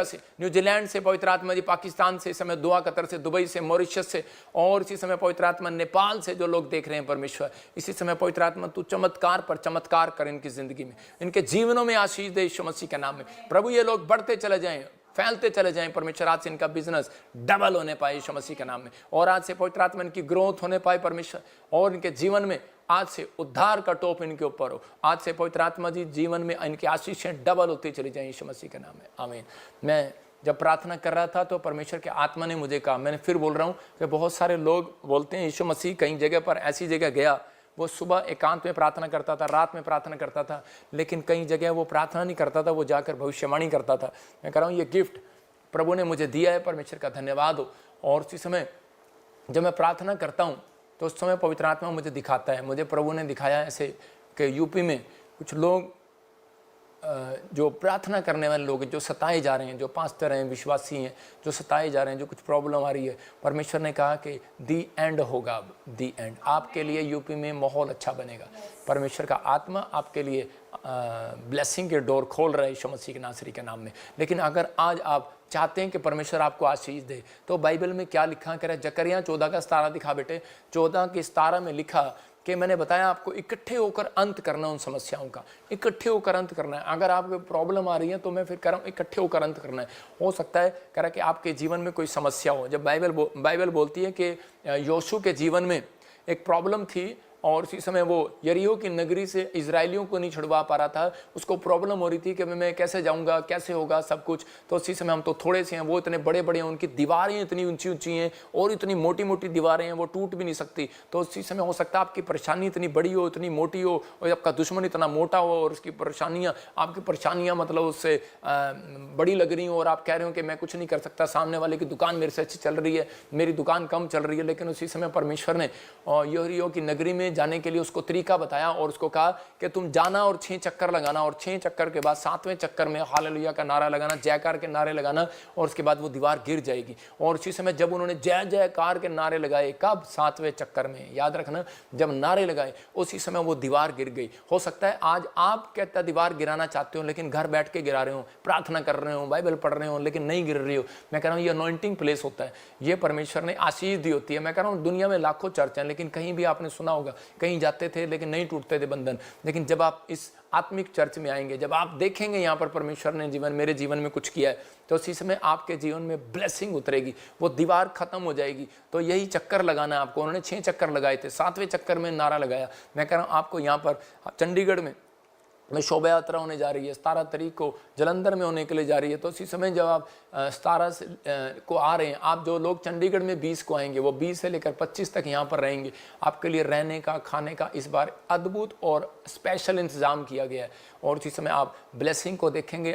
से, न्यूजीलैंड से पवित्र आत्मा जी, पाकिस्तान से, इस समय दोहा, कतर से, दुबई से, मॉरिशस से, और इसी समय पवित्र आत्मा नेपाल से जो लोग देख रहे हैं परमेश्वर, इसी समय पवित्र आत्मा तू चमत्कार पर चमत्कार कर इनकी जिंदगी में, इनके जीवनों में आशीष दे यीशु मसीह के नाम में। प्रभु ये लोग बढ़ते चले जाएं, फैलते चले जाएं परमेश्वर, आज से इनका बिजनेस डबल होने पाए यीशु मसीह के नाम में, और आज से पवित्र आत्मा इनकी ग्रोथ होने पाए परमेश्वर, और इनके जीवन में आज से उद्धार का टोप इनके ऊपर हो। आज से पवित्र आत्मा जी जीवन में इनकी आशीषें डबल होती चली जाएं यीशु मसीह के नाम में, आमीन। मैं जब प्रार्थना कर रहा था तो परमेश्वर के आत्मा ने मुझे कहा, मैंने फिर बोल रहा हूँ कि बहुत सारे लोग बोलते हैं यीशु मसीह कई जगह पर ऐसी जगह गया, वो सुबह एकांत में प्रार्थना करता था, रात में प्रार्थना करता था, लेकिन कई जगह वो प्रार्थना नहीं करता था, वो जाकर भविष्यवाणी करता था। मैं कह रहा हूँ ये गिफ्ट प्रभु ने मुझे दिया है, परमेश्वर का धन्यवाद हो। और उसी समय जब मैं प्रार्थना करता हूँ तो उस समय पवित्र आत्मा मुझे दिखाता है, मुझे प्रभु ने दिखाया ऐसे कि यूपी में कुछ लोग जो प्रार्थना करने वाले लोग हैं, जो सताए जा रहे हैं, जो पास्टर हैं, विश्वासी हैं, जो सताए जा रहे हैं, जो कुछ प्रॉब्लम आ रही है, परमेश्वर ने कहा कि दी एंड होगा, अब दी एंड, आपके लिए यूपी में माहौल अच्छा बनेगा। परमेश्वर का आत्मा आपके लिए ब्लेसिंग के डोर खोल रहा है यीशु मसीह के नासरी के नाम में। लेकिन अगर आज आप चाहते हैं कि परमेश्वर आपको आशीष दे, तो बाइबल में क्या लिखा करे, जकरिया 14 का 17 दिखा बेटे, 14 के 17 में लिखा कि मैंने बताया आपको इकट्ठे होकर अंत करना, उन समस्याओं का इकट्ठे होकर अंत करना है। अगर आपको प्रॉब्लम आ रही है तो मैं फिर कह रहा हूँ इकट्ठे होकर अंत करना है। हो सकता है कह रहा कि आपके जीवन में कोई समस्या हो। जब बाइबल बोलती है कि योशू के जीवन में एक प्रॉब्लम थी और उसी समय वो यरीहो की नगरी से इजराइलियों को नहीं छुड़वा पा रहा था, उसको प्रॉब्लम हो रही थी कि मैं कैसे जाऊंगा, कैसे होगा सब कुछ। तो उसी समय हम तो थोड़े से हैं, वो इतने बड़े बड़े हैं, उनकी दीवारें इतनी ऊंची ऊंची हैं और इतनी मोटी मोटी दीवारें हैं, वो टूट भी नहीं सकती। तो उसी समय हो सकता है आपकी परेशानी इतनी बड़ी हो, इतनी मोटी हो, और आपका दुश्मन इतना मोटा हो और उसकी परेशानियाँ, आपकी परेशानियाँ मतलब उससे बड़ी लग रही हो और आप कह रहे हो कि मैं कुछ नहीं कर सकता, सामने वाले की दुकान मेरे से अच्छी चल रही है, मेरी दुकान कम चल रही है। लेकिन उसी समय परमेश्वर ने यरीहो की नगरी में जाने के लिए उसको तरीका बताया और उसको कहा कि तुम जाना और 6 चक्कर लगाना, और 6 चक्कर के बाद 7वें चक्कर में हालेलुया का नारा लगाना, जयकार के नारे लगाना, और उसके बाद वो दीवार गिर जाएगी। और उसी समय जब उन्होंने जय जयकार के नारे लगाए, कब? 7वें चक्कर में, याद रखना, जब नारे लगाए उसी समय वो दीवार गिर गई। हो सकता है आज आप कहता दीवार गिराना चाहते हो, लेकिन घर बैठ के गिरा रहे हो, प्रार्थना कर रहे हो, बाइबल पढ़ रहे हो, लेकिन नहीं गिर रही हो। मैं कह रहा हूँ ये अनॉइंटिंग प्लेस होता है, ये परमेश्वर ने आशीष दी होती है। मैं कह रहा हूँ दुनिया में लाखों चर्च हैं, लेकिन कहीं भी आपने सुना होगा, कहीं जाते थे लेकिन नहीं टूटते थे बंधन। लेकिन जब आप इस आत्मिक चर्च में आएंगे, जब आप देखेंगे यहाँ पर परमेश्वर ने मेरे जीवन में कुछ किया है, तो उसी समय आपके जीवन में ब्लेसिंग उतरेगी, वो दीवार खत्म हो जाएगी। तो यही चक्कर लगाना है आपको। उन्होंने 6 चक्कर लगाए थे, 7वें चक्कर में नारा लगाया। मैं कह रहा हूँ आपको यहाँ पर चंडीगढ़ में शोभा यात्रा होने जा रही है, 17 तारीख को जलंधर में होने के लिए जा रही है। तो उसी समय जब आप 17 को आ रहे हैं, आप जो लोग चंडीगढ़ में 20 को आएंगे, वो 20 से लेकर 25 तक यहाँ पर रहेंगे। आपके लिए रहने का, खाने का इस बार अद्भुत और स्पेशल इंतजाम किया गया है। और उसी समय आप ब्लेसिंग को देखेंगे।